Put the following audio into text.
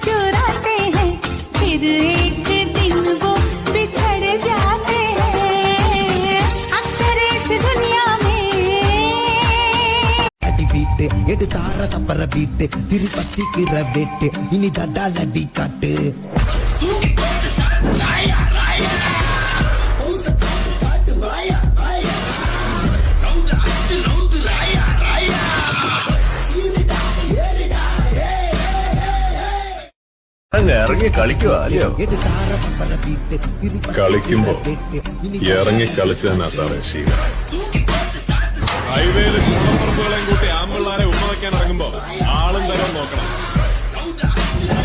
चुराते हैं, फिर एक दिन वो बिछड़ जाते हैं। अक्सर इस दुनिया में बीट எடுத்தார தப்பற பீட் திருப்பத்திக்கிற வெட்டு இனி தடாலடி காட்டு ഇറങ്ങി കളിക്കുക അല്ലയോ? കളിക്കുമ്പോ ഇറങ്ങി കളിച്ചു തന്നെ സാറേ ശീലം. ഹൈവേയില് കുളപ്പുറപ്പുകളെയും കൂട്ടി ആമ്പിള്ളാരെ ഉമ്മ വയ്ക്കാൻ ഇറങ്ങുമ്പോ ആളും തരം നോക്കണം.